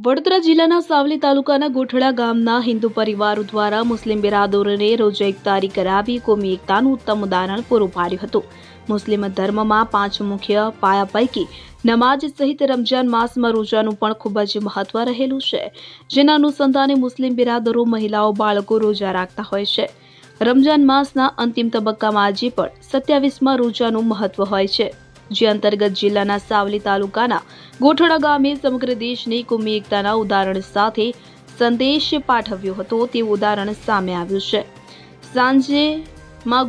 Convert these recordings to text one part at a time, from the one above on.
વડોદરા જિલ્લાના સાવલી તાલુકાના ગોઠડા ગામના હિન્દુ પરિવારો દ્વારા મુસ્લિમ બિરાદરોને રોજા ઇફતારી કરાવી કોમી એકતાનું ઉત્તમ ઉદાહરણ પૂરું પાડ્યું હતું. મુસ્લિમ ધર્મમાં 5 મુખ્ય પાયા પૈકી નમાજ સહિત રમજાન માસમાં રોજાનું પણ ખૂબ જ મહત્વ રહેલું છે, જેના અનુસંધાને મુસ્લિમ બિરાદરો, મહિલાઓ, બાળકો રોજા રાખતા હોય છે. રમજાન માસના અંતિમ તબક્કામાં આજે પણ 27મા રોજાનું મહત્વ હોય છે, જે અંતર્ગત જિલ્લાના સાવલી તાલુકાના ગોઠડા ગામે સમગ્ર દેશની કોમી એકતાના ઉદાહરણ સાથે સંદેશ પાઠવ્યો હતો તેવું ઉદાહરણ સામે આવ્યું છે. સાંજે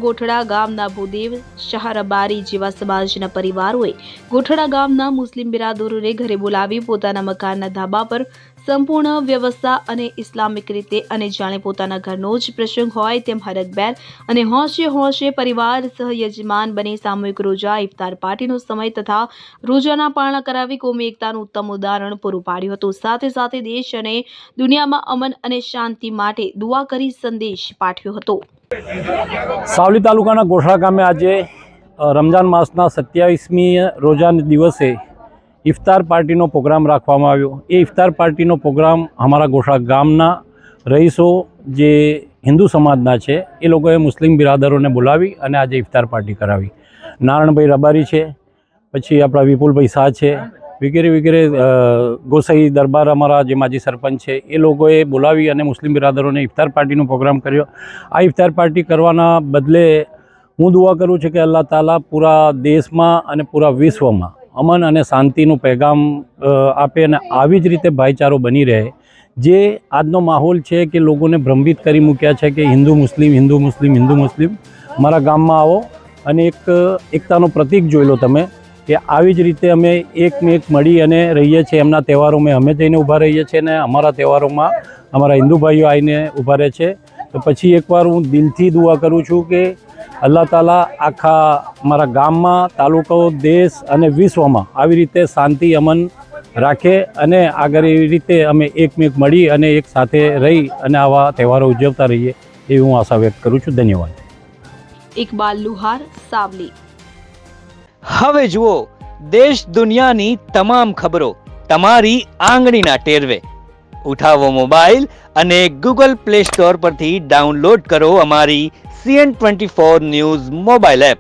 ગોઠડા ગામના ભૂદેવ, શાહરબારી જેવા સમાજના પરિવારોએ ગોઠડા ગામના મુસ્લિમ બિરાદરોને ઘરે બોલાવી પોતાના મકાનના ધાબા પર સંપૂર્ણ વ્યવસ્થા અને ઇસ્લામિક રીતે અને જાણે પોતાના ઘરનો જ પ્રસંગ હોય તેમ હરખભેર અને હોંશે પરિવાર સહ યજમાન બની સામૂહિક રોજા ઇફતાર પાર્ટીનો સમય તથા રોજાના પારણા કરાવી કોમી એકતાનું ઉત્તમ ઉદાહરણ પૂરું પાડ્યું હતું. સાથે સાથે દેશ અને દુનિયામાં અમન અને શાંતિ માટે દુઆ કરી સંદેશ પાઠવ્યો હતો. સાવલી તાલુકાના ગોઠડા ગામે આજે રમજાન માસના 27મી રોજાના દિવસે ઇફતાર પાર્ટીનો પ્રોગ્રામ રાખવામાં આવ્યો. એ ઇફતાર પાર્ટીનો પ્રોગ્રામ અમારા ગોઠડા ગામના રહીશો જે હિન્દુ સમાજના છે એ લોકોએ મુસ્લિમ બિરાદરોને બોલાવી અને આજે ઇફતાર પાર્ટી કરાવી. નારણભાઈ રબારી છે, પછી આપણા વિપુલભાઈ શાહ છે, વગેરે ગોસાઈ દરબાર અમારા જે માજી સરપંચ છે એ લોકોએ બોલાવી અને મુસ્લિમ બિરાદરોને ઇફતાર પાર્ટીનો પ્રોગ્રામ કર્યો. આ ઇફતાર પાર્ટી કરવાના બદલે હું દુઆ કરું છું કે અલ્લાહ તાલા પૂરા દેશમાં અને પૂરા વિશ્વમાં અમન અને શાંતિનું પેગામ આપે અને આવી જ રીતે ભાઈચારો બની રહે. જે આજનો માહોલ છે કે લોકોને ભ્રમિત કરી મૂક્યા છે કે હિન્દુ મુસ્લિમ મારા ગામમાં આવો અને એક એકતાનો પ્રતીક જોઈ લો તમે કે આવી જ રીતે અમે એકને એક મળી અને રહીએ છીએ. એમના તહેવારોમાં અમે જઈને ઊભા રહીએ છીએ અને અમારા તહેવારોમાં અમારા હિન્દુ ભાઈઓ આવીને ઊભા રહે છે. તો પછી એકવાર હું દિલથી દુઆ કરું છું કે અલ્લાહ તાલા આખા મારા ગામમાં, તાલુકો, દેશ અને વિશ્વમાં આવી રીતે શાંતિ અમન રાખે અને આગળ એવી રીતે અમે એકમેક મળી અને એક સાથે રહી અને આવા તહેવારો ઉજવતા રહીએ એવી હું આશા વ્યક્ત કરું છું. ધન્યવાદ. ઇકબાલ લુહાર, સાવલી. હવે જુઓ દેશ દુનિયાની તમામ ખબરો તમારી આંગળીના ટેરવે. ઉઠાવો મોબાઈલ અને ગૂગલ પ્લે સ્ટોર પરથી ડાઉનલોડ કરો અમારી CN24 ન્યૂઝ મોબાઈલ એપ.